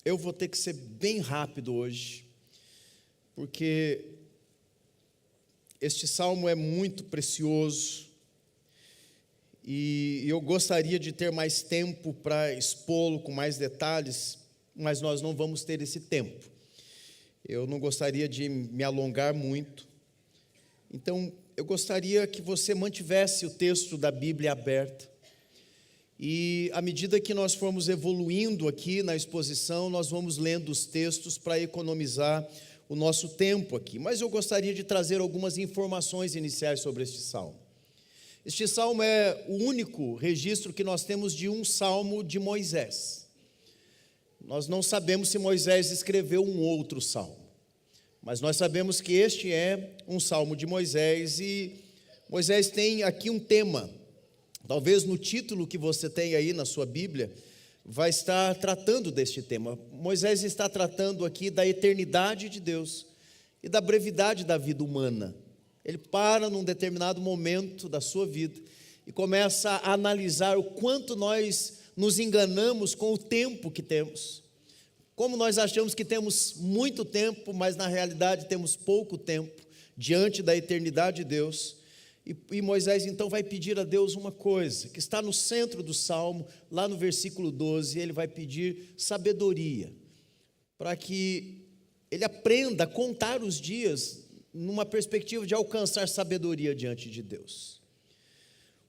Eu vou ter que ser bem rápido hoje, porque este salmo é muito precioso e eu gostaria de ter mais tempo para expô-lo com mais detalhes, mas nós não vamos ter esse tempo. Eu não gostaria de me alongar muito, então eu gostaria que você mantivesse o texto da Bíblia aberto. E à medida que nós formos evoluindo aqui na exposição, nós vamos lendo os textos para economizar o nosso tempo aqui. Mas eu gostaria de trazer algumas informações iniciais sobre este salmo. Este salmo é o único registro que nós temos de um salmo de Moisés. Nós não sabemos se Moisés escreveu um outro salmo, mas nós sabemos que este é um salmo de Moisés e Moisés tem aqui um tema. Talvez no título que você tem aí na sua Bíblia, vai estar tratando deste tema. Moisés está tratando aqui da eternidade de Deus e da brevidade da vida humana. Ele para num determinado momento da sua vida e começa a analisar o quanto nós nos enganamos com o tempo que temos. Como nós achamos que temos muito tempo, mas na realidade temos pouco tempo diante da eternidade de Deus. E Moisés então vai pedir a Deus uma coisa, que está no centro do Salmo, lá no versículo 12, ele vai pedir sabedoria, para que ele aprenda a contar os dias, numa perspectiva de alcançar sabedoria diante de Deus.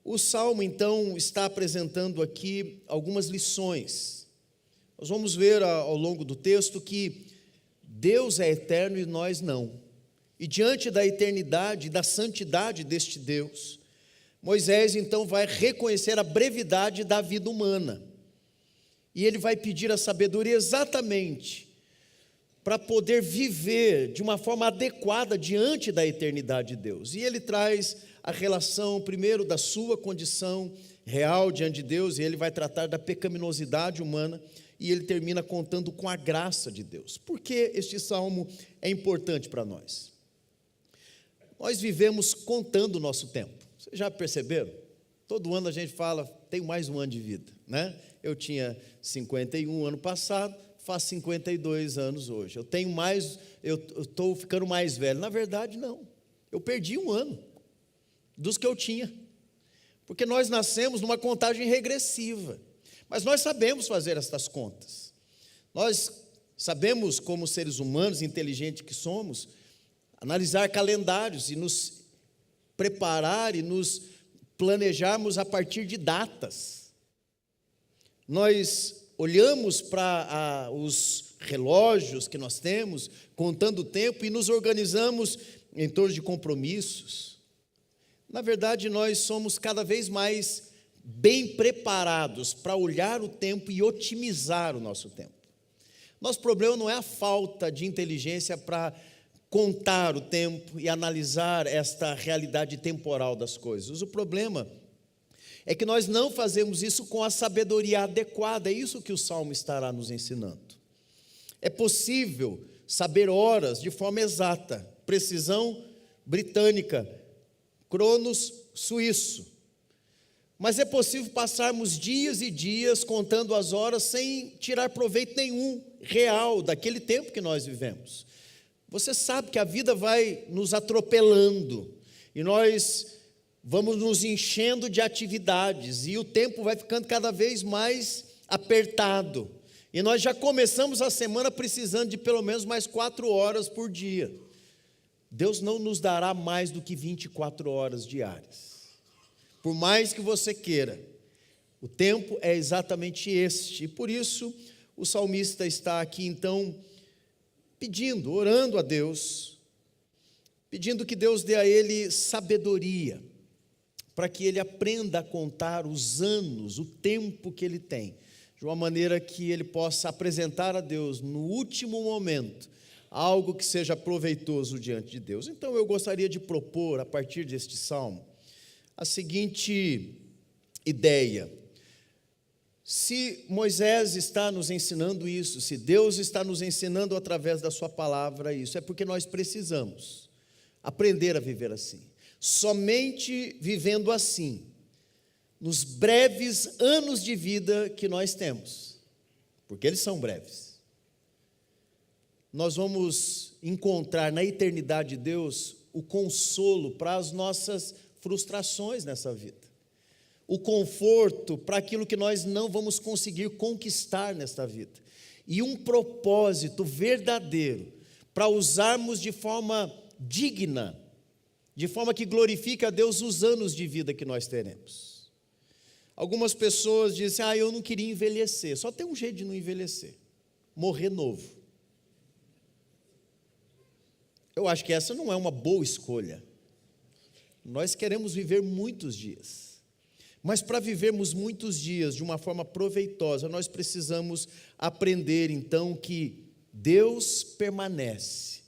O Salmo então está apresentando aqui algumas lições. Nós vamos ver ao longo do texto que Deus é eterno e nós não. E diante da eternidade, da santidade deste Deus, Moisés então vai reconhecer a brevidade da vida humana. E ele vai pedir a sabedoria exatamente para poder viver de uma forma adequada diante da eternidade de Deus. E ele traz a relação, primeiro, da sua condição real diante de Deus, e ele vai tratar da pecaminosidade humana, e ele termina contando com a graça de Deus. Por que este salmo é importante para nós? Nós vivemos contando o nosso tempo. Vocês já perceberam? Todo ano a gente fala, tenho mais um ano de vida, né? Eu tinha 51 ano passado, faço 52 anos hoje. Eu estou ficando mais velho. Na verdade, não. Eu perdi um ano dos que eu tinha. Porque nós nascemos numa contagem regressiva. Mas nós sabemos fazer estas contas. Nós sabemos, como seres humanos inteligentes que somos, analisar calendários e nos preparar e nos planejarmos a partir de datas. Nós olhamos para os relógios que nós temos, contando o tempo, e nos organizamos em torno de compromissos. Na verdade, nós somos cada vez mais bem preparados para olhar o tempo e otimizar o nosso tempo. Nosso problema não é a falta de inteligência para contar o tempo e analisar esta realidade temporal das coisas. O problema é que nós não fazemos isso com a sabedoria adequada. É isso que o Salmo estará nos ensinando. É possível saber horas de forma exata, precisão britânica, cronos suíço. Mas é possível passarmos dias e dias contando as horas sem tirar proveito nenhum real daquele tempo que nós vivemos. Você sabe que a vida vai nos atropelando e nós vamos nos enchendo de atividades e o tempo vai ficando cada vez mais apertado. E nós já começamos a semana precisando de pelo menos mais 4 horas por dia. Deus não nos dará mais do que 24 horas diárias. Por mais que você queira, o tempo é exatamente este. E por isso o salmista está aqui então pedindo, orando a Deus, pedindo que Deus dê a ele sabedoria, para que ele aprenda a contar os anos, o tempo que ele tem, de uma maneira que ele possa apresentar a Deus, no último momento, algo que seja proveitoso diante de Deus. Então eu gostaria de propor, a partir deste salmo, a seguinte ideia. Se Moisés está nos ensinando isso, se Deus está nos ensinando através da sua palavra isso, é porque nós precisamos aprender a viver assim. Somente vivendo assim, nos breves anos de vida que nós temos, porque eles são breves, nós vamos encontrar na eternidade de Deus o consolo para as nossas frustrações nessa vida, o conforto para aquilo que nós não vamos conseguir conquistar nesta vida, e um propósito verdadeiro para usarmos de forma digna, de forma que glorifique a Deus os anos de vida que nós teremos. Algumas pessoas dizem, eu não queria envelhecer. Só tem um jeito de não envelhecer: morrer novo. Eu acho que essa não é uma boa escolha. Nós queremos viver muitos dias, mas para vivermos muitos dias de uma forma proveitosa, nós precisamos aprender então que Deus permanece,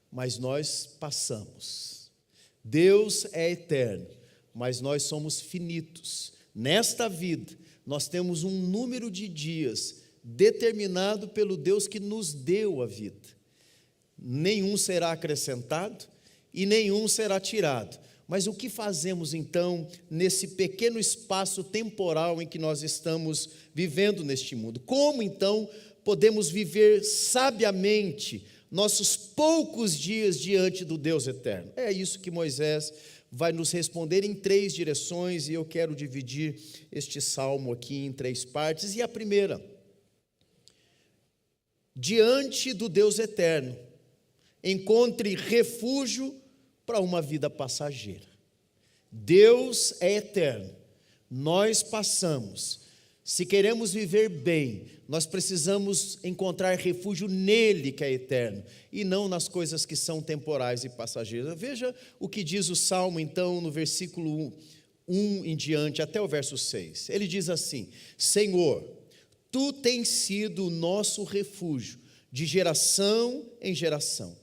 mas nós passamos. Deus é eterno, mas nós somos finitos. Nesta vida, nós temos um número de dias determinado pelo Deus que nos deu a vida. Nenhum será acrescentado e nenhum será tirado. Mas o que fazemos então nesse pequeno espaço temporal em que nós estamos vivendo neste mundo? Como então podemos viver sabiamente nossos poucos dias diante do Deus eterno? É isso que Moisés vai nos responder em 3 direções, e eu quero dividir este salmo aqui em 3 partes. E a primeira: diante do Deus eterno, encontre refúgio para uma vida passageira. Deus é eterno, nós passamos. Se queremos viver bem, nós precisamos encontrar refúgio nele, que é eterno, e não nas coisas que são temporais e passageiras. Veja o que diz o Salmo, então, no versículo 1 em diante, até o verso 6. Ele diz assim: Senhor, Tu tens sido o nosso refúgio, de geração em geração.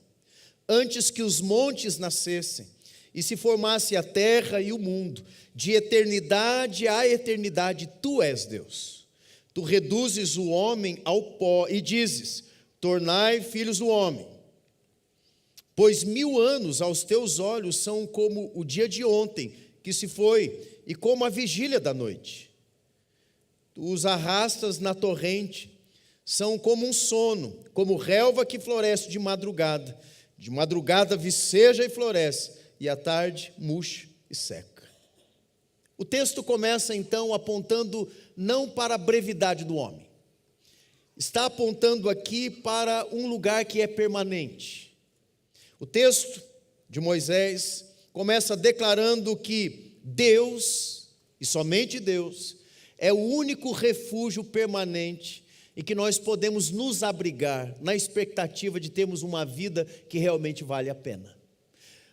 Antes que os montes nascessem, e se formasse a terra e o mundo, de eternidade a eternidade, Tu és Deus. Tu reduzes o homem ao pó e dizes: tornai filhos do homem. Pois 1000 anos aos teus olhos são como o dia de ontem, que se foi, e como a vigília da noite. Tu os arrastas na torrente, são como um sono, como relva que floresce de madrugada. De madrugada viceja e floresce, e à tarde murcha e seca. O texto começa então apontando não para a brevidade do homem, está apontando aqui para um lugar que é permanente. O texto de Moisés começa declarando que Deus, e somente Deus, é o único refúgio permanente e que nós podemos nos abrigar na expectativa de termos uma vida que realmente vale a pena.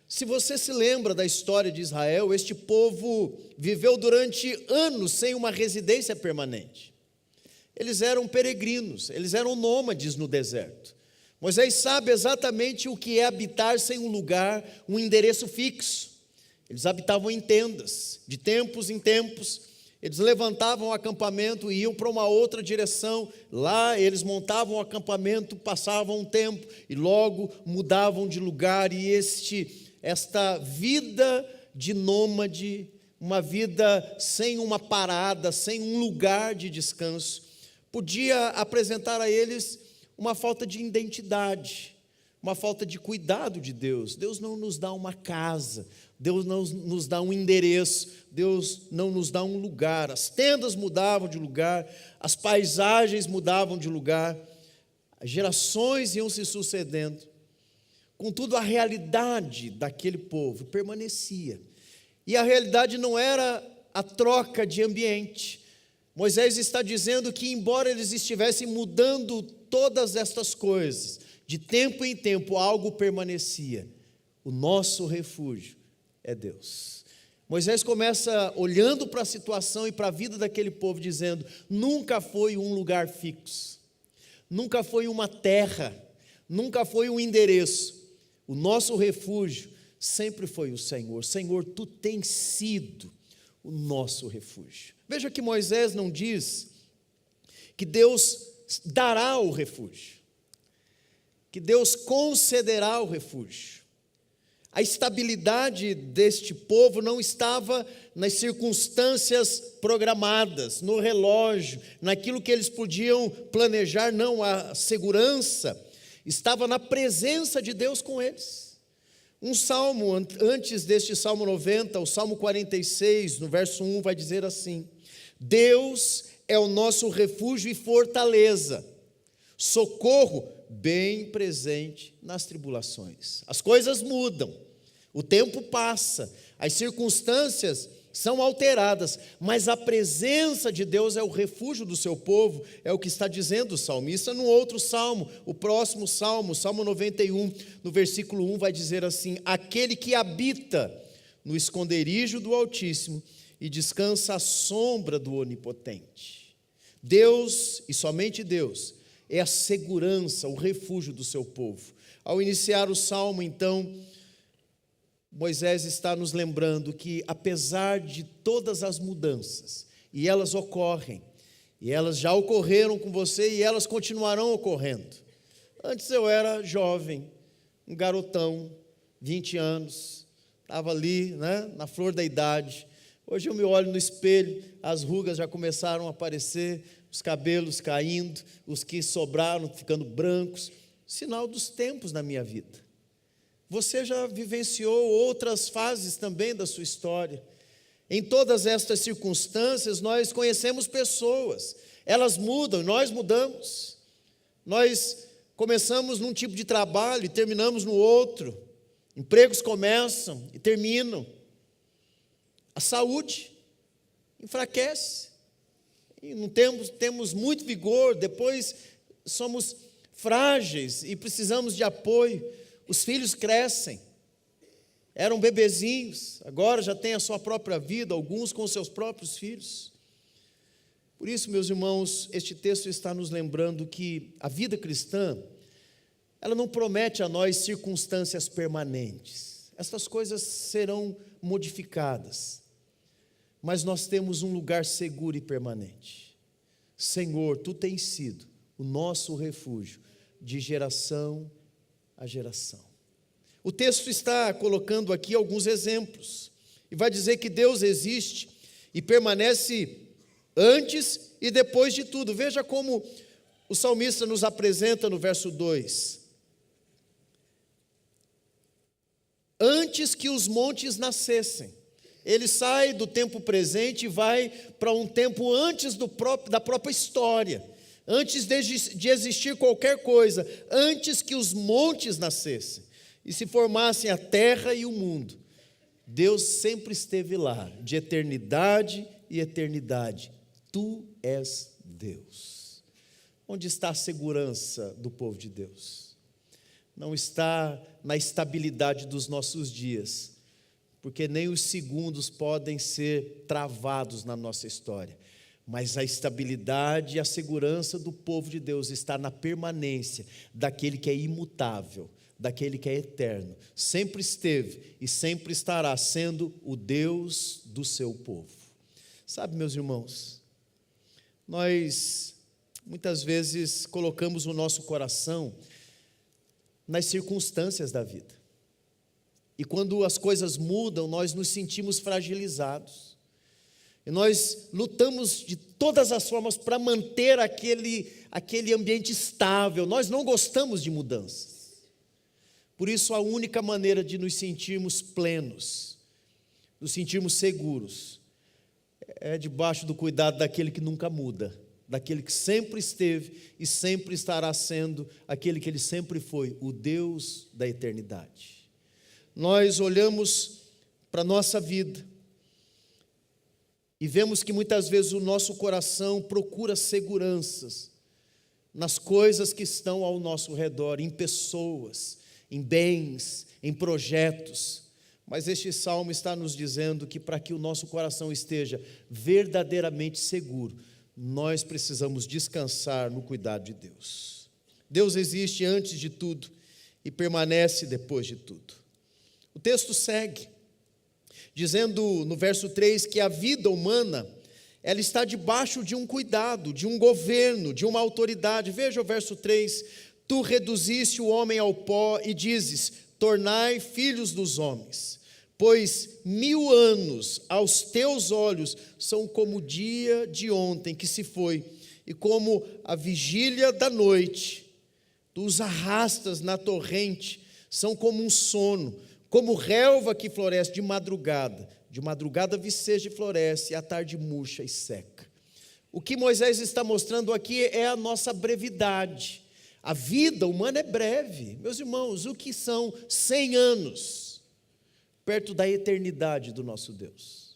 Se você se lembra da história de Israel, este povo viveu durante anos sem uma residência permanente. Eles eram peregrinos, eles eram nômades no deserto. Moisés sabe exatamente o que é habitar sem um lugar, um endereço fixo. Eles habitavam em tendas, de tempos em tempos. Eles levantavam o acampamento e iam para uma outra direção. Lá eles montavam o acampamento, passavam um tempo e logo mudavam de lugar. E esta vida de nômade, uma vida sem uma parada, sem um lugar de descanso, podia apresentar a eles uma falta de identidade, uma falta de cuidado de Deus. Deus não nos dá uma casa, Deus não nos dá um endereço, Deus não nos dá um lugar. As tendas mudavam de lugar, as paisagens mudavam de lugar, as gerações iam se sucedendo. Contudo, a realidade daquele povo permanecia. E a realidade não era a troca de ambiente. Moisés está dizendo que, embora eles estivessem mudando todas estas coisas, de tempo em tempo algo permanecia. O nosso refúgio é Deus. Moisés começa olhando para a situação e para a vida daquele povo, dizendo: nunca foi um lugar fixo, nunca foi uma terra, nunca foi um endereço. O nosso refúgio sempre foi o Senhor. Senhor, Tu tens sido o nosso refúgio. Veja que Moisés não diz que Deus dará o refúgio, que Deus concederá o refúgio. A estabilidade deste povo não estava nas circunstâncias programadas, no relógio, naquilo que eles podiam planejar. Não, a segurança estava na presença de Deus com eles. Um salmo antes deste Salmo 90, o Salmo 46, no verso 1, vai dizer assim: Deus é o nosso refúgio e fortaleza, socorro bem presente nas tribulações. As coisas mudam, o tempo passa, as circunstâncias são alteradas, mas a presença de Deus é o refúgio do seu povo, é o que está dizendo o salmista. No outro salmo, o próximo salmo, Salmo 91, no versículo 1, vai dizer assim: aquele que habita no esconderijo do Altíssimo e descansa à sombra do Onipotente. Deus, e somente Deus, é a segurança, o refúgio do seu povo. Ao iniciar o salmo, então, Moisés está nos lembrando que, apesar de todas as mudanças, e elas ocorrem, e elas já ocorreram com você, e elas continuarão ocorrendo. Antes eu era jovem, um garotão, 20 anos, estava ali, na flor da idade. Hoje eu me olho no espelho, as rugas já começaram a aparecer, os cabelos caindo, os que sobraram ficando brancos, sinal dos tempos na minha vida. Você já vivenciou outras fases também da sua história. Em todas estas circunstâncias, nós conhecemos pessoas, elas mudam, nós mudamos. Nós começamos num tipo de trabalho e terminamos no outro. Empregos começam e terminam. A saúde enfraquece. E não temos muito vigor, depois somos frágeis e precisamos de apoio. Os filhos crescem, eram bebezinhos, agora já têm a sua própria vida, alguns com seus próprios filhos. Por isso, meus irmãos, este texto está nos lembrando que a vida cristã, ela não promete a nós circunstâncias permanentes. Essas coisas serão modificadas, mas nós temos um lugar seguro e permanente. Senhor, Tu tens sido o nosso refúgio de geração a geração. O texto está colocando aqui alguns exemplos, e vai dizer que Deus existe e permanece antes e depois de tudo. Veja como o salmista nos apresenta no verso 2. Antes que os montes nascessem, ele sai do tempo presente e vai para um tempo antes da própria história. Antes de existir qualquer coisa, antes que os montes nascessem e se formassem a terra e o mundo, Deus sempre esteve lá, de eternidade e eternidade. Tu és Deus. Onde está a segurança do povo de Deus? Não está na estabilidade dos nossos dias, porque nem os segundos podem ser travados na nossa história. Mas a estabilidade e a segurança do povo de Deus está na permanência daquele que é imutável, daquele que é eterno. Sempre esteve e sempre estará sendo o Deus do seu povo. Sabe, meus irmãos, nós muitas vezes colocamos o nosso coração nas circunstâncias da vida. E quando as coisas mudam, nós nos sentimos fragilizados. E nós lutamos de todas as formas para manter aquele ambiente estável. Nós não gostamos de mudanças. Por isso, a única maneira de nos sentirmos plenos, nos sentirmos seguros, é debaixo do cuidado daquele que nunca muda, daquele que sempre esteve e sempre estará sendo aquele que ele sempre foi, o Deus da eternidade. Nós olhamos para a nossa vida e vemos que muitas vezes o nosso coração procura seguranças nas coisas que estão ao nosso redor, em pessoas, em bens, em projetos. Mas este salmo está nos dizendo que para que o nosso coração esteja verdadeiramente seguro, nós precisamos descansar no cuidado de Deus. Deus existe antes de tudo e permanece depois de tudo. O texto segue dizendo no verso 3 que a vida humana, ela está debaixo de um cuidado, de um governo, de uma autoridade. Veja o verso 3: tu reduziste o homem ao pó e dizes, tornai filhos dos homens, pois 1000 anos aos teus olhos são como o dia de ontem que se foi, e como a vigília da noite Tu os arrastas na torrente, são como um sono, como relva que floresce de madrugada viceja e floresce, e à tarde murcha e seca. O que Moisés está mostrando aqui é a nossa brevidade. A vida humana é breve. Meus irmãos, o que são 100 anos perto da eternidade do nosso Deus?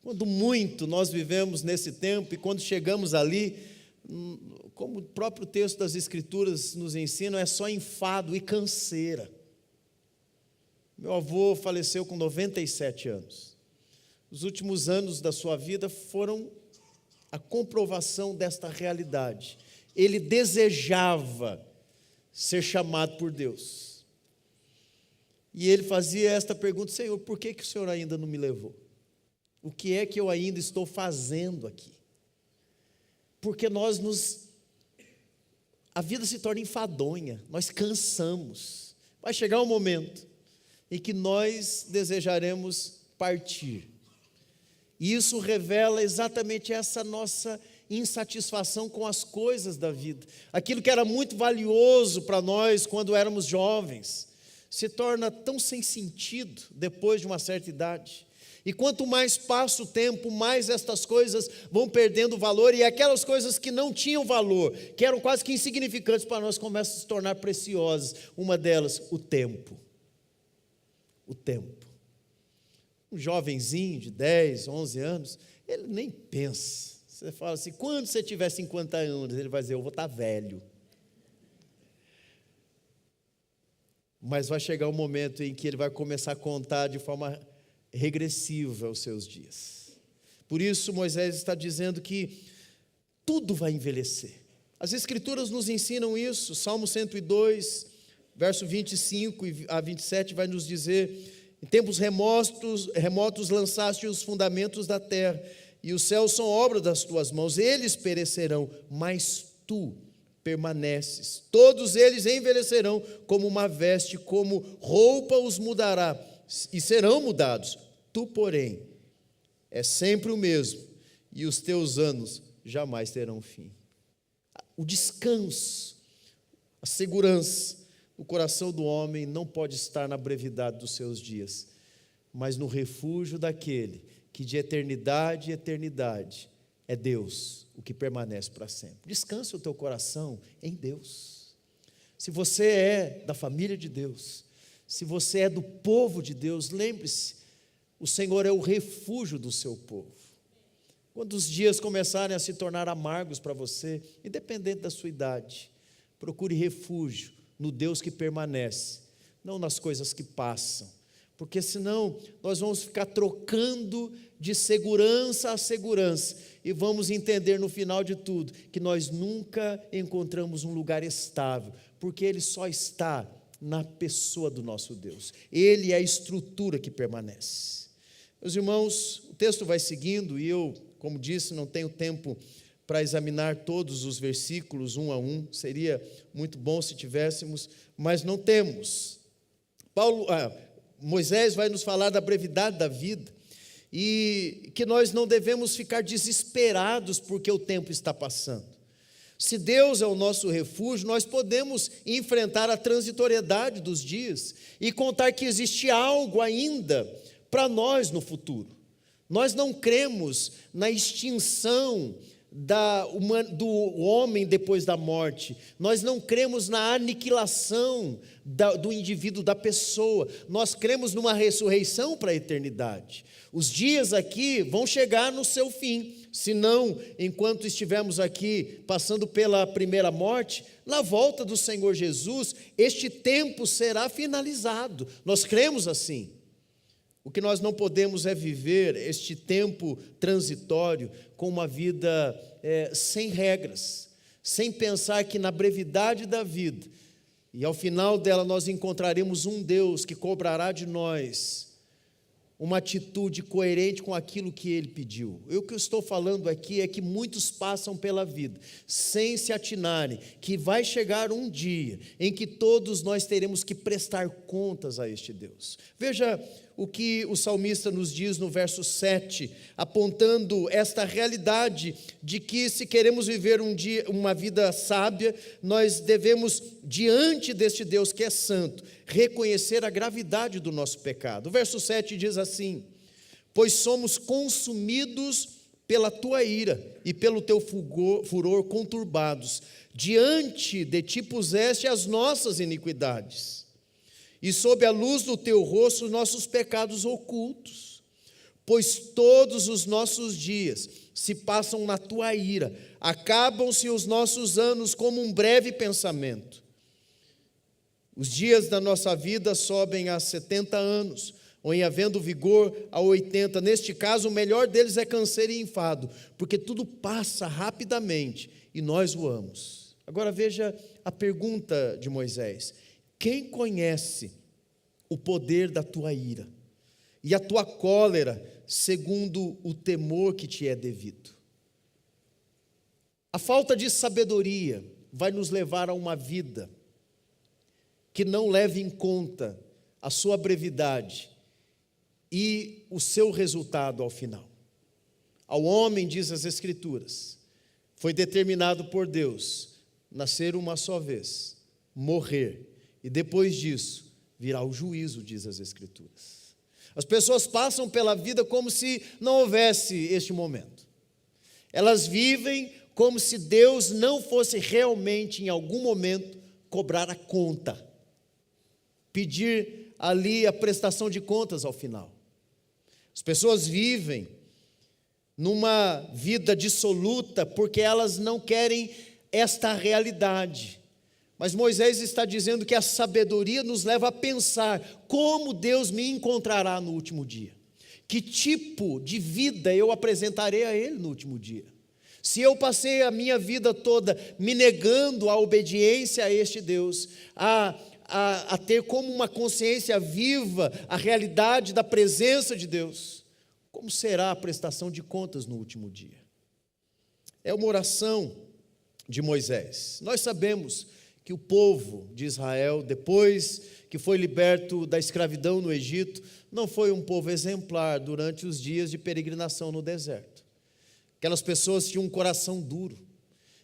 Quando muito nós vivemos nesse tempo, e quando chegamos ali, como o próprio texto das Escrituras nos ensina, é só enfado e canseira. Meu avô faleceu com 97 anos. Os últimos anos da sua vida foram a comprovação desta realidade. Ele desejava ser chamado por Deus. E ele fazia esta pergunta: Senhor, por que o Senhor ainda não me levou? O que é que eu ainda estou fazendo aqui? Porque a vida se torna enfadonha, nós cansamos. Vai chegar um momento em que nós desejaremos partir. E isso revela exatamente essa nossa insatisfação com as coisas da vida. Aquilo que era muito valioso para nós quando éramos jovens, se torna tão sem sentido depois de uma certa idade. E quanto mais passa o tempo, mais estas coisas vão perdendo valor, e aquelas coisas que não tinham valor, que eram quase que insignificantes para nós, começam a se tornar preciosas. Uma delas, o tempo. O tempo. Um jovenzinho de 10, 11 anos, ele nem pensa. Você fala assim: quando você tiver 50 anos, ele vai dizer: eu vou estar velho. Mas vai chegar um momento em que ele vai começar a contar de forma regressiva os seus dias. Por isso Moisés está dizendo que tudo vai envelhecer. As Escrituras nos ensinam isso. Salmo 102, verso 25 a 27 vai nos dizer: em tempos remotos lançaste os fundamentos da terra, e os céus são obra das tuas mãos. Eles perecerão, mas tu permaneces. Todos eles envelhecerão como uma veste, como roupa os mudará, e serão mudados. Tu, porém, és sempre o mesmo, e os teus anos jamais terão fim. O descanso, a segurança, o coração do homem não pode estar na brevidade dos seus dias, mas no refúgio daquele que de eternidade em eternidade é Deus, o que permanece para sempre. Descansa o teu coração em Deus. Se você é da família de Deus, se você é do povo de Deus, lembre-se, o Senhor é o refúgio do seu povo. Quando os dias começarem a se tornar amargos para você, independente da sua idade, procure refúgio no Deus que permanece, não nas coisas que passam, porque senão nós vamos ficar trocando de segurança a segurança, e vamos entender no final de tudo, que nós nunca encontramos um lugar estável, porque Ele só está na pessoa do nosso Deus, Ele é a estrutura que permanece. Meus irmãos, o texto vai seguindo, e eu, como disse, não tenho tempo para examinar todos os versículos um a um, seria muito bom se tivéssemos, mas não temos. Moisés vai nos falar da brevidade da vida, e que nós não devemos ficar desesperados porque o tempo está passando. Se Deus é o nosso refúgio, nós podemos enfrentar a transitoriedade dos dias, e contar que existe algo ainda para nós no futuro. Nós não cremos na extinção do homem depois da morte, nós não cremos na aniquilação do indivíduo, da pessoa, nós cremos numa ressurreição para a eternidade. Os dias aqui vão chegar no seu fim, se não, enquanto estivermos aqui passando pela primeira morte, na volta do Senhor Jesus, este tempo será finalizado, nós cremos assim. O que nós não podemos é viver este tempo transitório com uma vida sem regras, sem pensar que na brevidade da vida, e ao final dela nós encontraremos um Deus que cobrará de nós uma atitude coerente com aquilo que ele pediu. O que eu estou falando aqui é que muitos passam pela vida sem se atinarem que vai chegar um dia em que todos nós teremos que prestar contas a este Deus. Veja o que o salmista nos diz no verso 7, apontando esta realidade de que, se queremos viver uma vida sábia, nós devemos, diante deste Deus que é santo, reconhecer a gravidade do nosso pecado. O verso 7 diz assim: pois somos consumidos pela tua ira e pelo teu furor conturbados, diante de ti puseste as nossas iniquidades, e sob a luz do teu rosto nossos pecados ocultos. Pois todos os nossos dias se passam na tua ira, acabam-se os nossos anos como um breve pensamento. Os dias da nossa vida sobem a 70 anos, ou em havendo vigor a 80. Neste caso, o melhor deles é canseiro e enfado, porque tudo passa rapidamente e nós voamos. Agora veja a pergunta de Moisés: quem conhece o poder da tua ira e a tua cólera segundo o temor que te é devido? A falta de sabedoria vai nos levar a uma vida que não leve em conta a sua brevidade e o seu resultado ao final. Ao homem, diz as Escrituras, foi determinado por Deus nascer uma só vez, morrer, e depois disso virá o juízo, diz as Escrituras. As pessoas passam pela vida como se não houvesse este momento. Elas vivem como se Deus não fosse realmente, em algum momento, cobrar a conta, pedir ali a prestação de contas ao final. As pessoas vivem numa vida dissoluta porque elas não querem esta realidade. Mas Moisés está dizendo que a sabedoria nos leva a pensar como Deus me encontrará no último dia. Que tipo de vida eu apresentarei a Ele no último dia? Se eu passei a minha vida toda me negando a obediência a este Deus, a ter como uma consciência viva a realidade da presença de Deus, como será a prestação de contas no último dia? É uma oração de Moisés. Nós sabemos que o povo de Israel, depois que foi liberto da escravidão no Egito, não foi um povo exemplar durante os dias de peregrinação no deserto. Aquelas pessoas tinham um coração duro,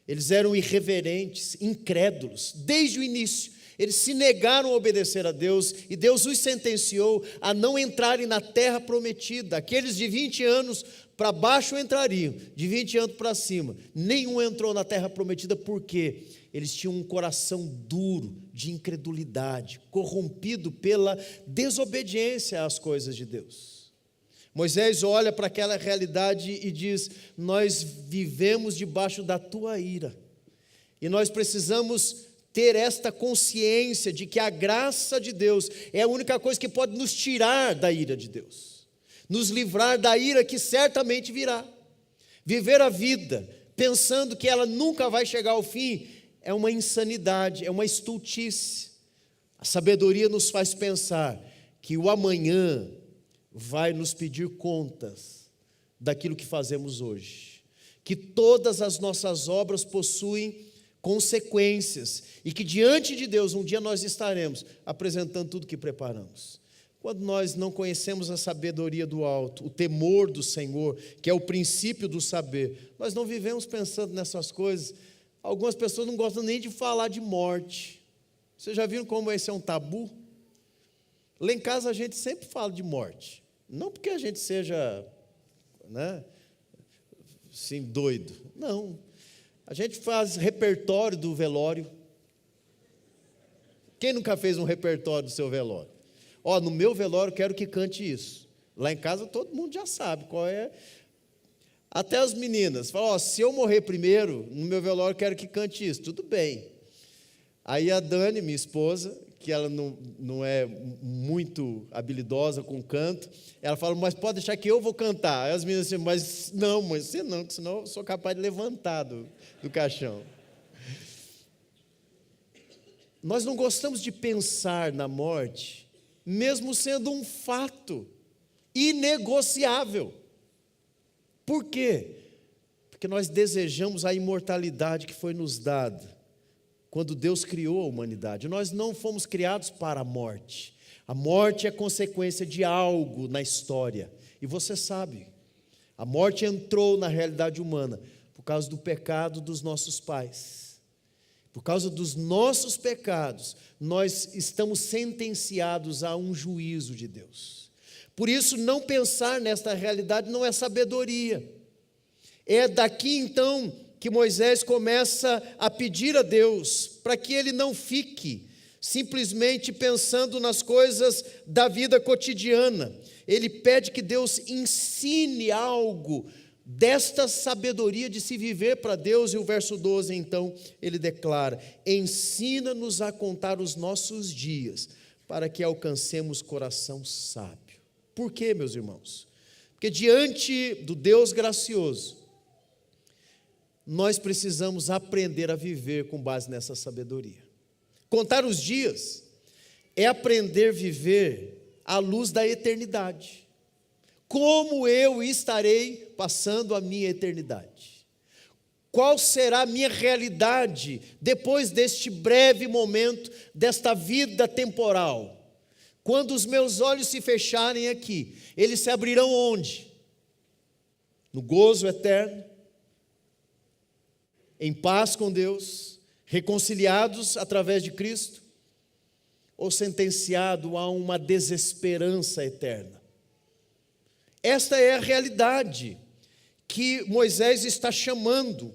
eles eram irreverentes, incrédulos, desde o início. Eles se negaram a obedecer a Deus e Deus os sentenciou a não entrarem na terra prometida. Aqueles de 20 anos para baixo entrariam, de 20 anos para cima. Nenhum entrou na terra prometida porque eles tinham um coração duro de incredulidade, corrompido pela desobediência às coisas de Deus. Moisés olha para aquela realidade e diz: nós vivemos debaixo da tua ira e nós precisamos ter esta consciência de que a graça de Deus é a única coisa que pode nos tirar da ira de Deus, nos livrar da ira que certamente virá. Viver a vida pensando que ela nunca vai chegar ao fim é uma insanidade, é uma estultice. A sabedoria nos faz pensar que o amanhã vai nos pedir contas daquilo que fazemos hoje, que todas as nossas obras possuem consequências e que diante de Deus um dia nós estaremos apresentando tudo que preparamos. Quando nós não conhecemos a sabedoria do alto, o temor do Senhor, que é o princípio do saber, nós não vivemos pensando nessas coisas. Algumas pessoas não gostam nem de falar de morte. Vocês já viram como esse é um tabu? Lá em casa a gente sempre fala de morte, não porque a gente seja, assim, doido, não. A gente faz repertório do velório. Quem nunca fez um repertório do seu velório? No meu velório quero que cante isso. Lá em casa todo mundo já sabe qual é. Até as meninas falam: se eu morrer primeiro, no meu velório quero que cante isso. Tudo bem. Aí a Dani, minha esposa, que ela não é muito habilidosa com canto, ela fala: mas pode deixar que eu vou cantar. Aí as meninas dizem: mas não, mãe, você não, que senão eu sou capaz de levantar do caixão. Nós não gostamos de pensar na morte, mesmo sendo um fato. inegociável. Por quê? Porque nós desejamos a imortalidade que foi nos dada quando Deus criou a humanidade. Nós não fomos criados para a morte. A morte é consequência de algo na história. E você sabe, a morte entrou na realidade humana por causa do pecado dos nossos pais. Por causa dos nossos pecados, nós estamos sentenciados a um juízo de Deus. Por isso, não pensar nesta realidade não é sabedoria. É daqui então que Moisés começa a pedir a Deus para que ele não fique simplesmente pensando nas coisas da vida cotidiana. Ele pede que Deus ensine algo desta sabedoria de se viver para Deus. E o verso 12 então ele declara: ensina-nos a contar os nossos dias, para que alcancemos coração sábio. Por quê, meus irmãos? Porque diante do Deus gracioso, nós precisamos aprender a viver com base nessa sabedoria. Contar os dias é aprender a viver à luz da eternidade. Como eu estarei passando a minha eternidade? Qual será a minha realidade depois deste breve momento, desta vida temporal? Quando os meus olhos se fecharem aqui, eles se abrirão onde? No gozo eterno, em paz com Deus, reconciliados através de Cristo, ou sentenciado a uma desesperança eterna? Esta é a realidade que Moisés está chamando.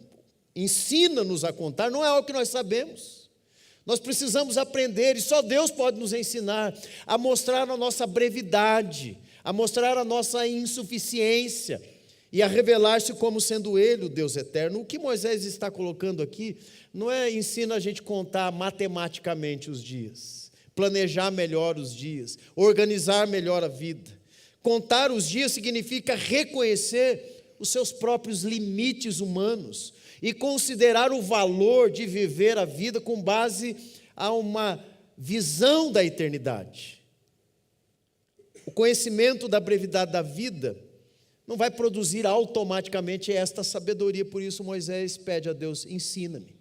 Ensina-nos a contar, não é algo que nós sabemos. Nós precisamos aprender, e só Deus pode nos ensinar a mostrar a nossa brevidade, a mostrar a nossa insuficiência e a revelar-se como sendo Ele o Deus eterno. O que Moisés está colocando aqui não é ensina a gente contar matematicamente os dias, planejar melhor os dias, organizar melhor a vida. Contar os dias significa reconhecer os seus próprios limites humanos e considerar o valor de viver a vida com base a uma visão da eternidade. O conhecimento da brevidade da vida não vai produzir automaticamente esta sabedoria. Por isso Moisés pede a Deus: ensina-me,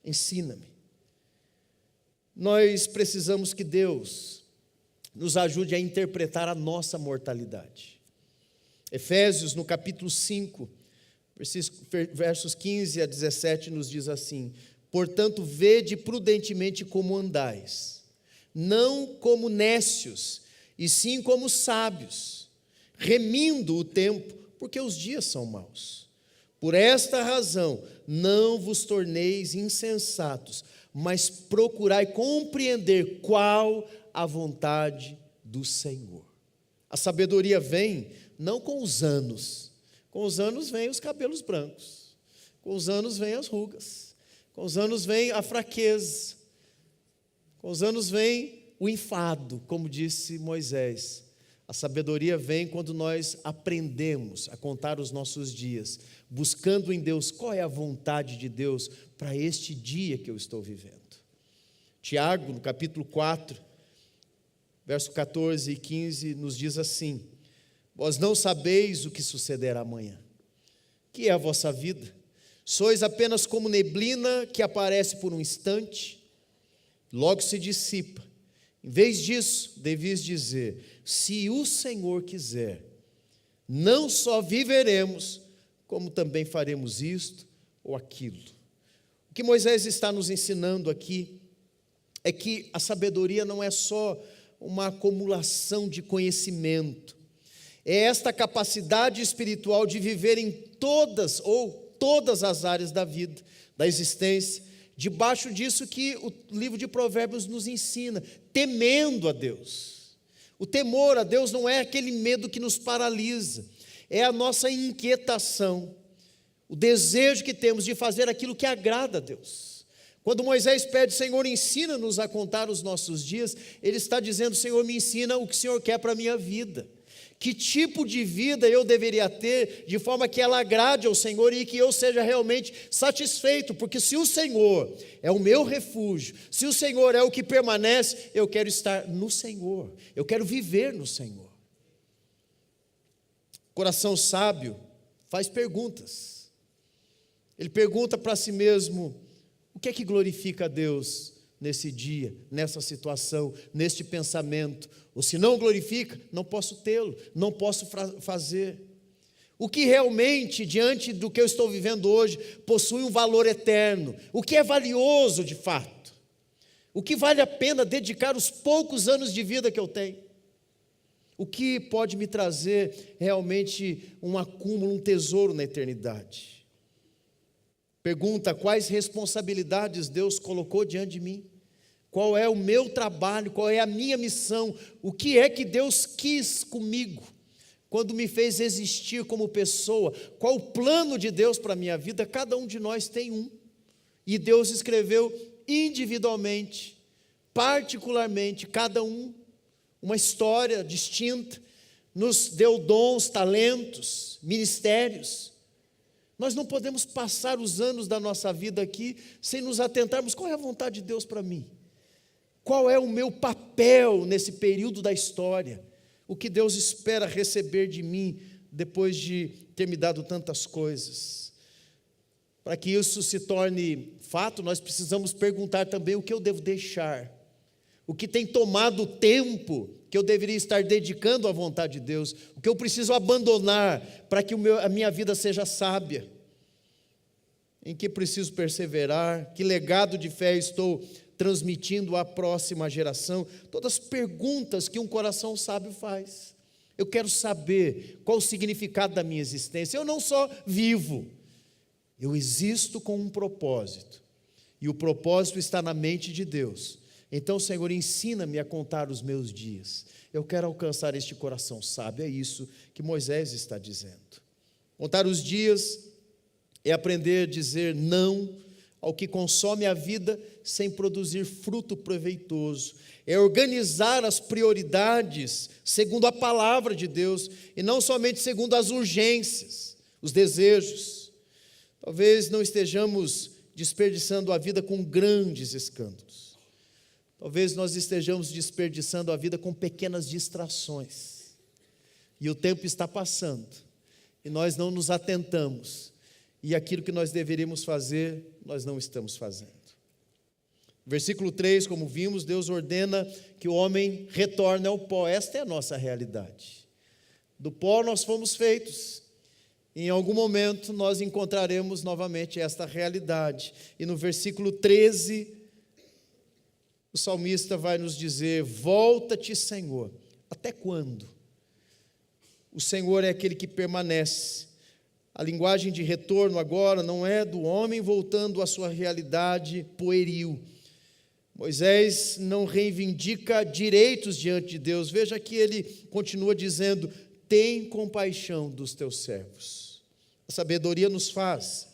ensina-me. Nós precisamos que Deus nos ajude a interpretar a nossa mortalidade. Efésios, no capítulo 5, versos 15 a 17, nos diz assim: portanto, vede prudentemente como andais, não como nécios, e sim como sábios, remindo o tempo, porque os dias são maus. Por esta razão, não vos torneis insensatos, mas procurai compreender qual a vontade do Senhor. A sabedoria vem não com os anos vêm os cabelos brancos, com os anos vêm as rugas, com os anos vem a fraqueza, com os anos vem o enfado, como disse Moisés. A sabedoria vem quando nós aprendemos a contar os nossos dias, buscando em Deus qual é a vontade de Deus para este dia que eu estou vivendo. Tiago, no capítulo 4, verso 14 e 15, nos diz assim: vós não sabeis o que sucederá amanhã. Que é a vossa vida? Sois apenas como neblina que aparece por um instante, logo se dissipa. Em vez disso, devias dizer: se o Senhor quiser, não só viveremos, como também faremos isto ou aquilo. O que Moisés está nos ensinando aqui é que a sabedoria não é só uma acumulação de conhecimento, é esta capacidade espiritual de viver em todas as áreas da vida, da existência, debaixo disso que o livro de Provérbios nos ensina, temendo a Deus. O temor a Deus não é aquele medo que nos paralisa, é a nossa inquietação, o desejo que temos de fazer aquilo que agrada a Deus. Quando Moisés pede: Senhor, ensina-nos a contar os nossos dias, ele está dizendo: Senhor, me ensina o que o Senhor quer para a minha vida. Que tipo de vida eu deveria ter, de forma que ela agrade ao Senhor e que eu seja realmente satisfeito, porque se o Senhor é o meu refúgio, se o Senhor é o que permanece, eu quero estar no Senhor, eu quero viver no Senhor. Coração sábio faz perguntas. Ele pergunta para si mesmo: o que é que glorifica a Deus nesse dia, nessa situação, neste pensamento? Ou se não glorifica, não posso tê-lo, não posso fazer. O que realmente, diante do que eu estou vivendo hoje, possui um valor eterno? O que é valioso de fato? O que vale a pena dedicar os poucos anos de vida que eu tenho? O que pode me trazer realmente um acúmulo, um tesouro na eternidade? Pergunta: quais responsabilidades Deus colocou diante de mim? Qual é o meu trabalho? Qual é a minha missão? O que é que Deus quis comigo quando me fez existir como pessoa? Qual o plano de Deus para a minha vida? Cada um de nós tem um. E Deus escreveu individualmente, particularmente, cada um, uma história distinta, nos deu dons, talentos, ministérios. Nós não podemos passar os anos da nossa vida aqui sem nos atentarmos: qual é a vontade de Deus para mim? Qual é o meu papel nesse período da história? O que Deus espera receber de mim depois de ter me dado tantas coisas? Para que isso se torne fato, nós precisamos perguntar também: o que eu devo deixar? O que tem tomado o tempo que eu deveria estar dedicando à vontade de Deus? O que eu preciso abandonar para que a minha vida seja sábia? Em que preciso perseverar? Que legado de fé estou transmitindo à próxima geração? Todas as perguntas que um coração sábio faz. Eu quero saber qual o significado da minha existência. Eu não só vivo, eu existo com um propósito, e o propósito está na mente de Deus. Então, Senhor, ensina-me a contar os meus dias. Eu quero alcançar este coração sábio. É isso que Moisés está dizendo. Contar os dias é aprender a dizer não ao que consome a vida sem produzir fruto proveitoso. É organizar as prioridades segundo a palavra de Deus e não somente segundo as urgências, os desejos. Talvez não estejamos desperdiçando a vida com grandes escândalos. Talvez nós estejamos desperdiçando a vida com pequenas distrações. E o tempo está passando e nós não nos atentamos. E aquilo que nós deveríamos fazer, nós não estamos fazendo. Versículo 3, como vimos, Deus ordena que o homem retorne ao pó. Esta é a nossa realidade. Do pó nós fomos feitos. Em algum momento nós encontraremos novamente esta realidade. E no versículo 13, o salmista vai nos dizer: volta-te, Senhor. Até quando? O Senhor é aquele que permanece. A linguagem de retorno agora não é do homem voltando à sua realidade pueril. Moisés não reivindica direitos diante de Deus. Veja que ele continua dizendo: tem compaixão dos teus servos. A sabedoria nos faz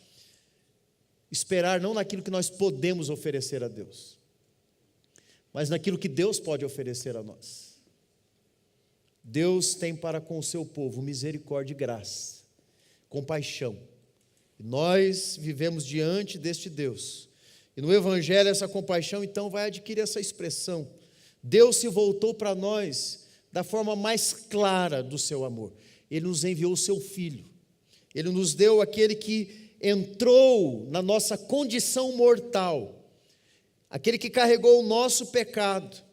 esperar não naquilo que nós podemos oferecer a Deus, mas naquilo que Deus pode oferecer a nós. Deus tem para com o seu povo misericórdia e graça, compaixão. E nós vivemos diante deste Deus. E no Evangelho essa compaixão então vai adquirir essa expressão. Deus se voltou para nós da forma mais clara do seu amor. Ele nos enviou o seu Filho. Ele nos deu aquele que entrou na nossa condição mortal, aquele que carregou o nosso pecado,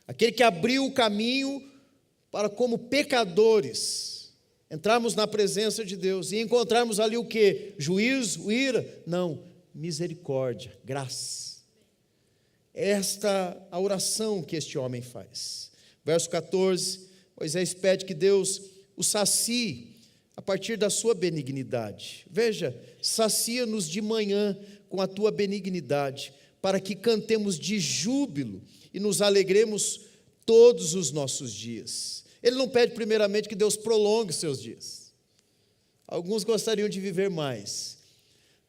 aquele que abriu o caminho para, como pecadores, entrarmos na presença de Deus e encontrarmos ali o quê? Juízo, ira? Não, misericórdia, graça. Esta é a oração que este homem faz. Verso 14, Moisés pede que Deus o sacie a partir da sua benignidade. Veja, sacia-nos de manhã com a tua benignidade, para que cantemos de júbilo e nos alegremos todos os nossos dias. Ele não pede primeiramente que Deus prolongue os seus dias. Alguns gostariam de viver mais.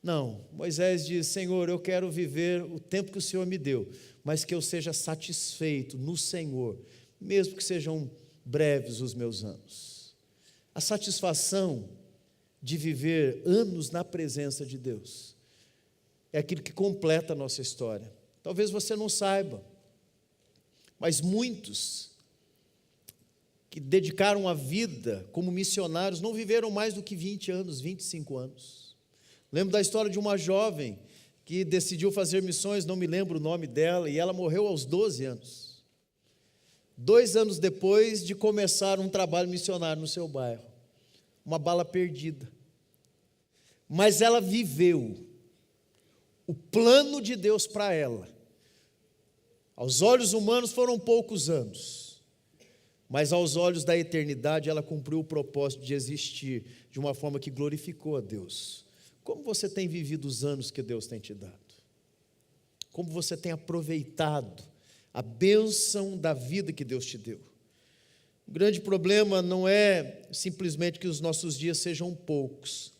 Não, Moisés diz: Senhor, eu quero viver o tempo que o Senhor me deu, mas que eu seja satisfeito no Senhor, mesmo que sejam breves os meus anos. A satisfação de viver anos na presença de Deus é aquilo que completa a nossa história. Talvez você não saiba, mas muitos que dedicaram a vida como missionários, não viveram mais do que 20 anos, 25 anos. Lembro da história de uma jovem que decidiu fazer missões, não me lembro o nome dela, e ela morreu aos 12 anos. 2 anos depois de começar um trabalho missionário no seu bairro. Uma bala perdida. Mas ela viveu o plano de Deus para ela. Aos olhos humanos foram poucos anos, mas aos olhos da eternidade ela cumpriu o propósito de existir de uma forma que glorificou a Deus. Como você tem vivido os anos que Deus tem te dado? Como você tem aproveitado a bênção da vida que Deus te deu? O grande problema não é simplesmente que os nossos dias sejam poucos,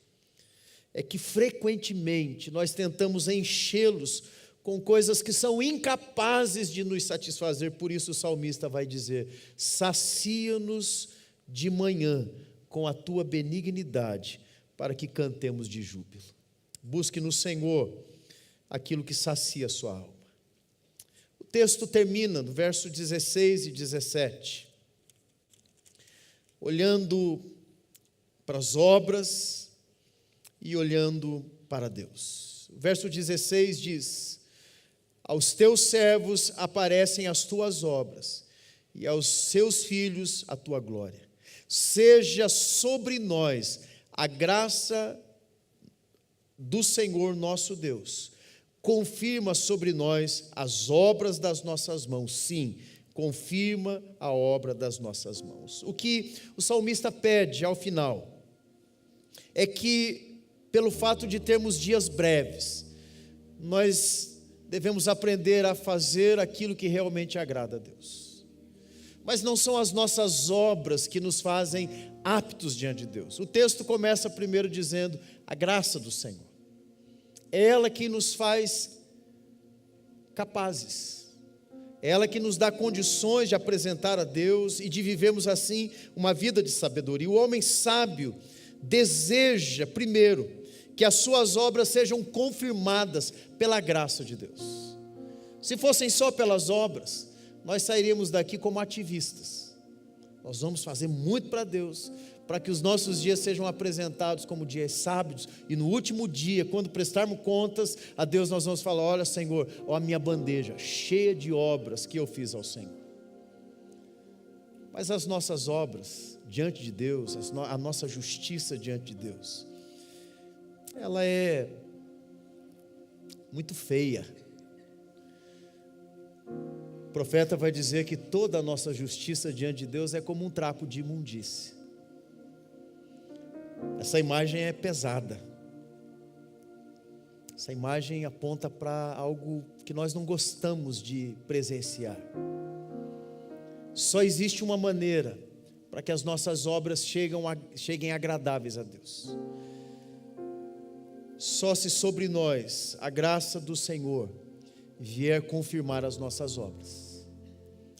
é que frequentemente nós tentamos enchê-los com coisas que são incapazes de nos satisfazer. Por isso o salmista vai dizer: sacia-nos de manhã com a tua benignidade, para que cantemos de júbilo. Busque no Senhor aquilo que sacia a sua alma. O texto termina no verso 16 e 17, olhando para as obras e olhando para Deus. O verso 16 diz: aos teus servos aparecem as tuas obras, e aos seus filhos a tua glória. Seja sobre nós a graça do Senhor nosso Deus. Confirma sobre nós as obras das nossas mãos. Sim, confirma a obra das nossas mãos. O que o salmista pede ao final é que, pelo fato de termos dias breves, nós devemos aprender a fazer aquilo que realmente agrada a Deus. Mas não são as nossas obras que nos fazem aptos diante de Deus. O texto começa primeiro dizendo: a graça do Senhor. É ela que nos faz capazes. É ela que nos dá condições de apresentar a Deus e de vivermos assim uma vida de sabedoria. O homem sábio deseja, primeiro, que as suas obras sejam confirmadas pela graça de Deus. Se fossem só pelas obras, nós sairíamos daqui como ativistas. Nós vamos fazer muito para Deus, para que os nossos dias sejam apresentados como dias sábios, e no último dia, quando prestarmos contas a Deus, nós vamos falar: olha, Senhor, ó a minha bandeja cheia de obras que eu fiz ao Senhor. Mas as nossas obras diante de Deus, a nossa justiça diante de Deus, ela é muito feia. O profeta vai dizer que toda a nossa justiça diante de Deus é como um trapo de imundície. Essa imagem é pesada. Essa imagem aponta para algo que nós não gostamos de presenciar. Só existe uma maneira para que as nossas obras cheguem agradáveis a Deus. Só se sobre nós a graça do Senhor vier confirmar as nossas obras.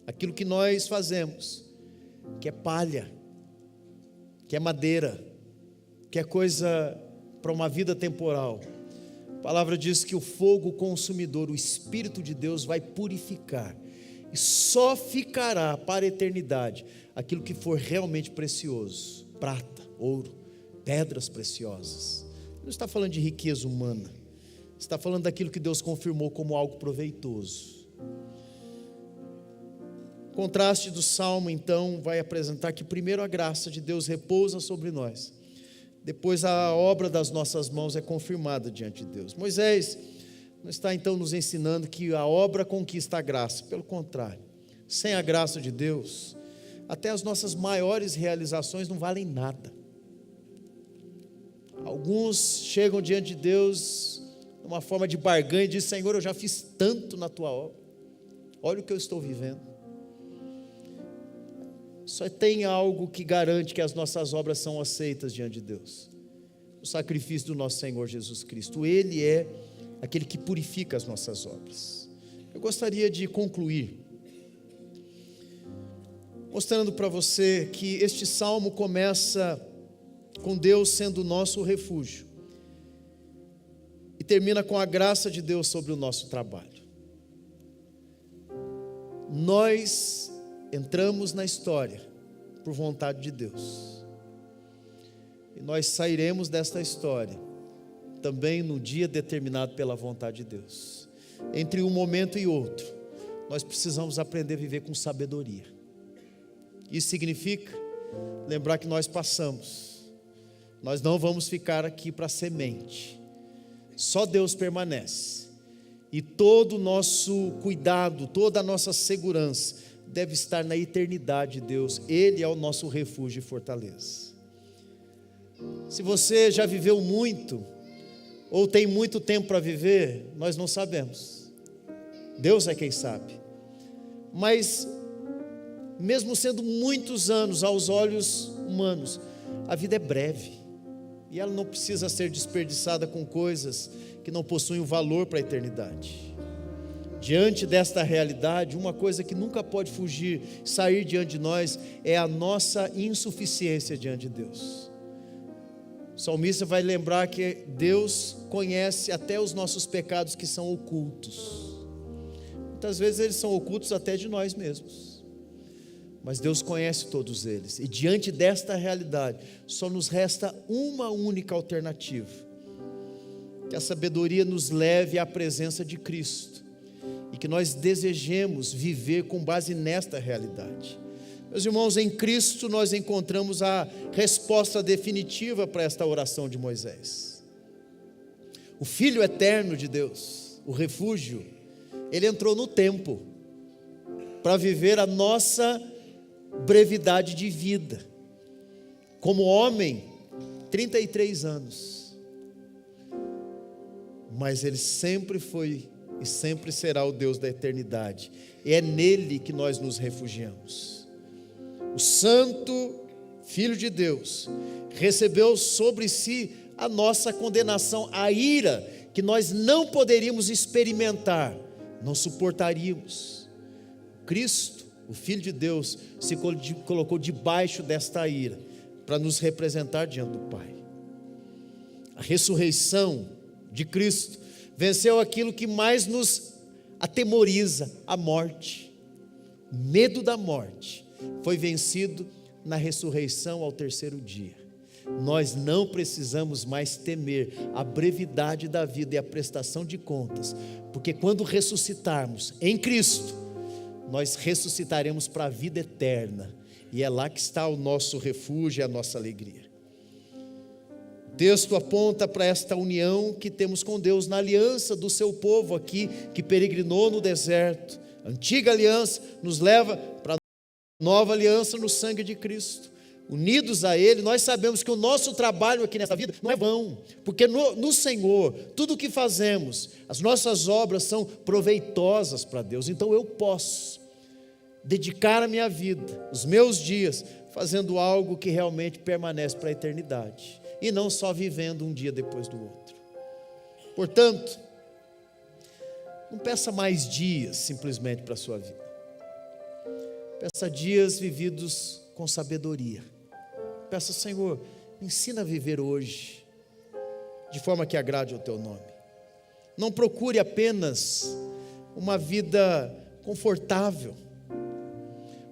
Aquilo que nós fazemos, que é palha, que é madeira, que é coisa para uma vida temporal. A palavra diz que o fogo consumidor, o Espírito de Deus, vai purificar, e só ficará para a eternidade aquilo que for realmente precioso: prata, ouro, pedras preciosas. Não está falando de riqueza humana, está falando daquilo que Deus confirmou como algo proveitoso. O contraste do Salmo, então, vai apresentar que primeiro a graça de Deus repousa sobre nós, depois a obra das nossas mãos é confirmada diante de Deus. Moisés não está então nos ensinando que a obra conquista a graça, pelo contrário, sem a graça de Deus, até as nossas maiores realizações não valem nada. Alguns chegam diante de Deus numa forma de barganha e dizem: Senhor, eu já fiz tanto na tua obra, olha o que eu estou vivendo. Só tem algo que garante que as nossas obras são aceitas diante de Deus: o sacrifício do nosso Senhor Jesus Cristo. Ele é aquele que purifica as nossas obras. Eu gostaria de concluir mostrando para você que este salmo começa com Deus sendo o nosso refúgio e termina com a graça de Deus sobre o nosso trabalho. Nós entramos na história por vontade de Deus. E nós sairemos desta história também no dia determinado pela vontade de Deus. Entre um momento e outro, nós precisamos aprender a viver com sabedoria. Isso significa lembrar que nós passamos. Nós não vamos ficar aqui para semente. Só Deus permanece. E todo o nosso cuidado, toda a nossa segurança deve estar na eternidade de Deus. Ele é o nosso refúgio e fortaleza. Se você já viveu muito, ou tem muito tempo para viver, nós não sabemos. Deus é quem sabe. Mas, mesmo sendo muitos anos aos olhos humanos, a vida é breve. E ela não precisa ser desperdiçada com coisas que não possuem o valor para a eternidade. Diante desta realidade, uma coisa que nunca pode fugir, sair diante de nós, é a nossa insuficiência diante de Deus. O salmista vai lembrar que Deus conhece até os nossos pecados que são ocultos. Muitas vezes eles são ocultos até de nós mesmos. Mas Deus conhece todos eles. E diante desta realidade, só nos resta uma única alternativa: que a sabedoria nos leve à presença de Cristo. E que nós desejemos viver com base nesta realidade. Meus irmãos, em Cristo nós encontramos a resposta definitiva para esta oração de Moisés. O Filho eterno de Deus, o refúgio, ele entrou no tempo para viver a nossa brevidade de vida. Como homem, 33 anos. Mas ele sempre foi e sempre será o Deus da eternidade. E é nele que nós nos refugiamos. O Santo Filho de Deus recebeu sobre si a nossa condenação, a ira que nós não poderíamos experimentar, não suportaríamos. Cristo, o Filho de Deus, se colocou debaixo desta ira para nos representar diante do Pai. A ressurreição de Cristo venceu aquilo que mais nos atemoriza, a morte. O medo da morte foi vencido na ressurreição ao terceiro dia. Nós não precisamos mais temer a brevidade da vida e a prestação de contas, porque quando ressuscitarmos em Cristo, nós ressuscitaremos para a vida eterna, e é lá que está o nosso refúgio e a nossa alegria. O texto aponta para esta união que temos com Deus na aliança do seu povo aqui, que peregrinou no deserto. A antiga aliança nos leva para a nova aliança no sangue de Cristo. Unidos a Ele, nós sabemos que o nosso trabalho aqui nessa vida não é vão, porque no Senhor, tudo o que fazemos, as nossas obras são proveitosas para Deus. Então eu posso dedicar a minha vida, os meus dias, fazendo algo que realmente permanece para a eternidade, e não só vivendo um dia depois do outro. Portanto, não peça mais dias simplesmente para a sua vida. Peça dias vividos com sabedoria. Peça: Senhor, me ensina a viver hoje de forma que agrade ao teu nome. Não procure apenas uma vida confortável.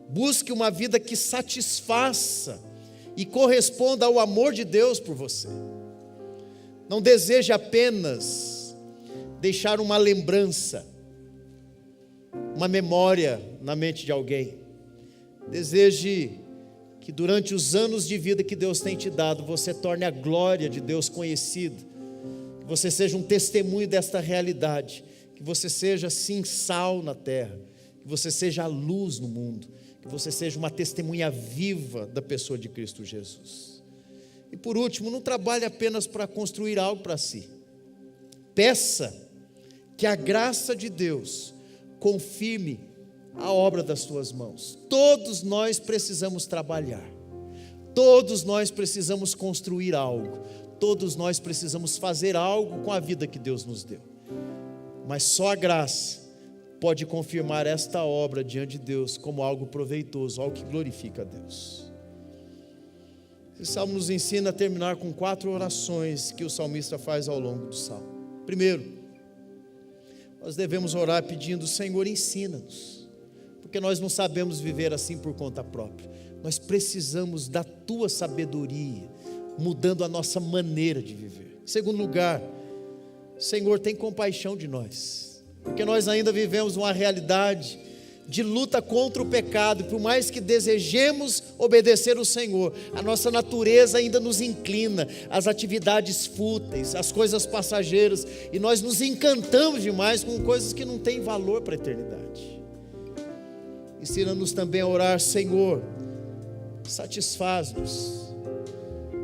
Busque uma vida que satisfaça e corresponda ao amor de Deus por você. Não deseje apenas deixar uma lembrança, uma memória na mente de alguém. Deseje que durante os anos de vida que Deus tem te dado, você torne a glória de Deus conhecida, que você seja um testemunho desta realidade, que você seja sim sal na terra, que você seja a luz no mundo, que você seja uma testemunha viva da pessoa de Cristo Jesus. E por último, não trabalhe apenas para construir algo para si. Peça que a graça de Deus confirme a obra das tuas mãos. Todos nós precisamos trabalhar. Todos nós precisamos construir algo. Todos nós precisamos fazer algo com a vida que Deus nos deu. Mas só a graça pode confirmar esta obra diante de Deus como algo proveitoso, algo que glorifica a Deus. Esse salmo nos ensina a terminar com 4 orações que o salmista faz ao longo do salmo. Primeiro, nós devemos orar pedindo: Senhor, ensina-nos, porque nós não sabemos viver assim por conta própria. Nós precisamos da tua sabedoria, mudando a nossa maneira de viver. Em segundo lugar, Senhor, tem compaixão de nós, porque nós ainda vivemos uma realidade de luta contra o pecado. Por mais que desejemos obedecer o Senhor, a nossa natureza ainda nos inclina às atividades fúteis, às coisas passageiras, e nós nos encantamos demais com coisas que não têm valor para a eternidade. Ensina-nos também a orar: Senhor, satisfaz-nos,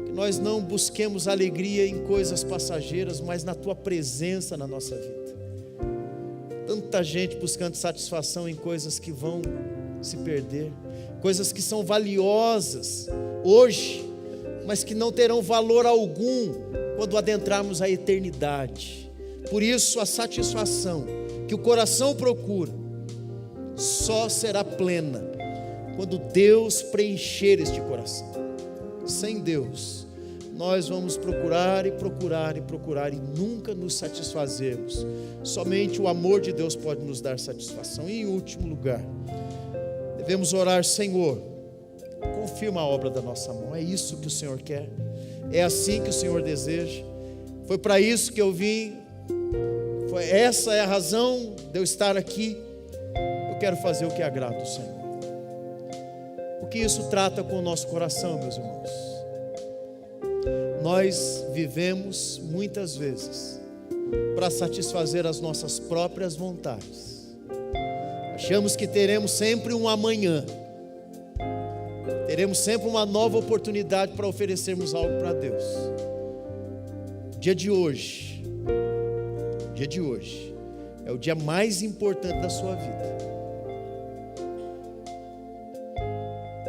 que nós não busquemos alegria em coisas passageiras, mas na tua presença na nossa vida. Tanta gente buscando satisfação em coisas que vão se perder, coisas que são valiosas hoje, mas que não terão valor algum quando adentrarmos a eternidade. Por isso, a satisfação que o coração procura só será plena quando Deus preencher este coração. Sem Deus, nós vamos procurar e procurar e procurar e nunca nos satisfazermos. Somente o amor de Deus pode nos dar satisfação. E em último lugar, devemos orar: Senhor, confirma a obra da nossa mão. É isso que o Senhor quer, é assim que o Senhor deseja. Foi para isso que eu vim, essa é a razão de eu estar aqui. Eu quero fazer o que agrada ao Senhor. O que isso trata com o nosso coração, meus irmãos? Nós vivemos muitas vezes para satisfazer as nossas próprias vontades. Achamos que teremos sempre um amanhã, teremos sempre uma nova oportunidade para oferecermos algo para Deus. Dia de hoje é o dia mais importante da sua vida.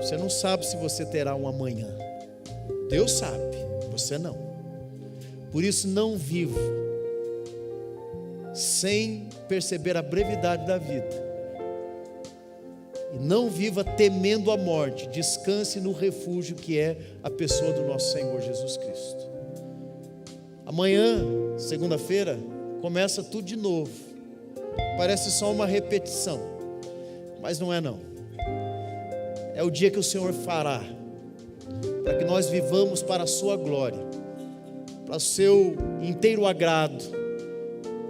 Você não sabe se você terá um amanhã. Deus sabe, você não. Por isso, não viva sem perceber a brevidade da vida. E não viva temendo a morte. Descanse no refúgio que é a pessoa do nosso Senhor Jesus Cristo. Amanhã, segunda-feira, começa tudo de novo. Parece só uma repetição, mas não é não. É o dia que o Senhor fará, para que nós vivamos para a sua glória, para o seu inteiro agrado.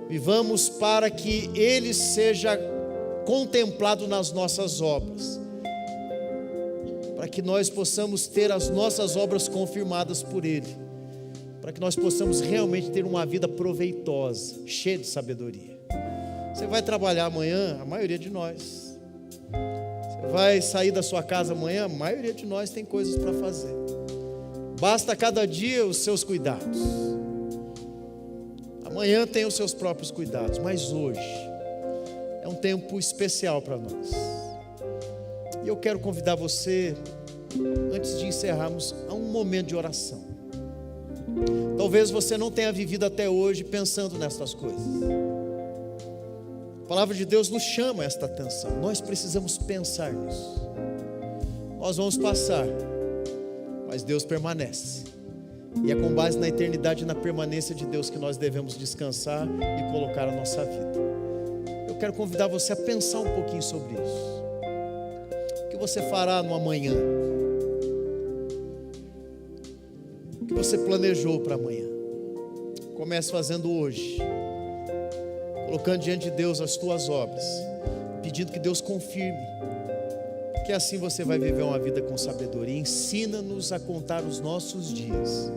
Vivamos para que Ele seja contemplado nas nossas obras, para que nós possamos ter as nossas obras confirmadas por Ele, para que nós possamos realmente ter uma vida proveitosa, cheia de sabedoria. Você vai trabalhar amanhã, a maioria de nós. Você vai sair da sua casa amanhã, a maioria de nós tem coisas para fazer. Basta cada dia os seus cuidados. Amanhã tem os seus próprios cuidados, mas hoje é um tempo especial para nós. E eu quero convidar você, antes de encerrarmos, a um momento de oração. Talvez você não tenha vivido até hoje pensando nessas coisas. A palavra de Deus nos chama a esta atenção. Nós precisamos pensar nisso. Nós vamos passar, mas Deus permanece. E é com base na eternidade e na permanência de Deus que nós devemos descansar e colocar a nossa vida. Eu quero convidar você a pensar um pouquinho sobre isso. O que você fará no amanhã? O que você planejou para amanhã? Comece fazendo hoje, colocando diante de Deus as tuas obras, pedindo que Deus confirme, que assim você vai viver uma vida com sabedoria. Ensina-nos a contar os nossos dias,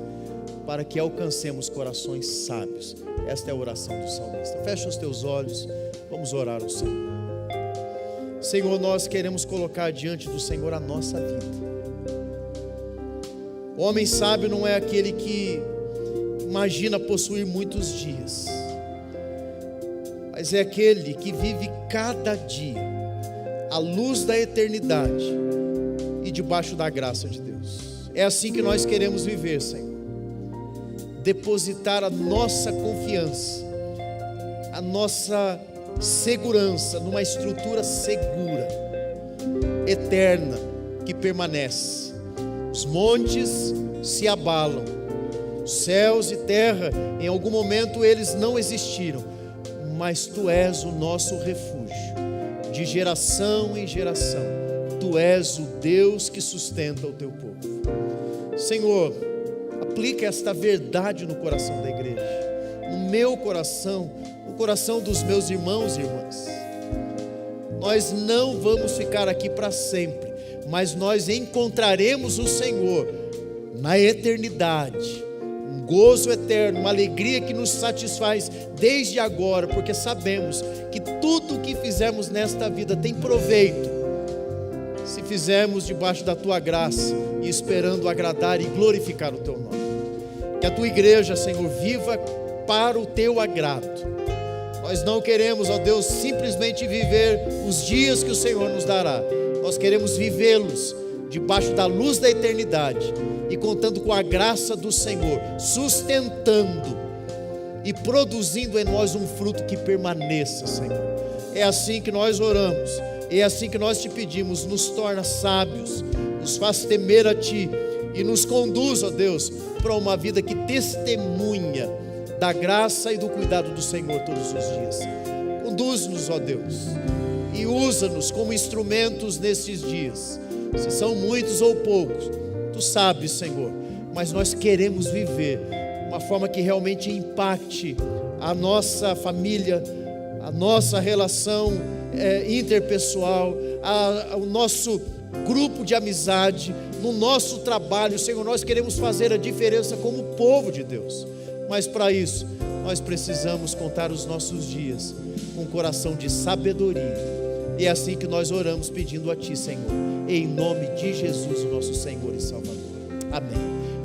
para que alcancemos corações sábios. Esta é a oração do salmista. Fecha os teus olhos, vamos orar ao Senhor. Senhor, nós queremos colocar diante do Senhor a nossa vida. O homem sábio não é aquele que imagina possuir muitos dias, mas é aquele que vive cada dia à luz da eternidade e debaixo da graça de Deus. É assim que nós queremos viver, Senhor. Depositar a nossa confiança, a nossa segurança numa estrutura segura, eterna, que permanece. Os montes se abalam, céus e terra, em algum momento eles não existiram, mas Tu és o nosso refúgio, de geração em geração. Tu és o Deus que sustenta o teu povo. Senhor, aplica esta verdade no coração da igreja, no meu coração, no coração dos meus irmãos e irmãs. Nós não vamos ficar aqui para sempre, mas nós encontraremos o Senhor na eternidade, um gozo eterno, uma alegria que nos satisfaz desde agora, porque sabemos que tudo o que fizermos nesta vida tem proveito, se fizermos debaixo da Tua graça e esperando agradar e glorificar o Teu nome. Que a Tua igreja, Senhor, viva para o Teu agrado. Nós não queremos, ó Deus, simplesmente viver os dias que o Senhor nos dará. Nós queremos vivê-los debaixo da luz da eternidade e contando com a graça do Senhor, sustentando e produzindo em nós um fruto que permaneça, Senhor. É assim que nós oramos, é assim que nós te pedimos. Nos torna sábios, nos faz temer a Ti e nos conduz, ó Deus, para uma vida que testemunha da graça e do cuidado do Senhor todos os dias. Conduz-nos, ó Deus, e usa-nos como instrumentos nestes dias. Se são muitos ou poucos, Tu sabes, Senhor, mas nós queremos viver uma forma que realmente impacte a nossa família, a nossa relação interpessoal, o nosso grupo de amizade, no nosso trabalho. Senhor, nós queremos fazer a diferença como povo de Deus, mas para isso nós precisamos contar os nossos dias com um coração de sabedoria. E é assim que nós oramos pedindo a Ti, Senhor, em nome de Jesus, o nosso Senhor e Salvador. Amém.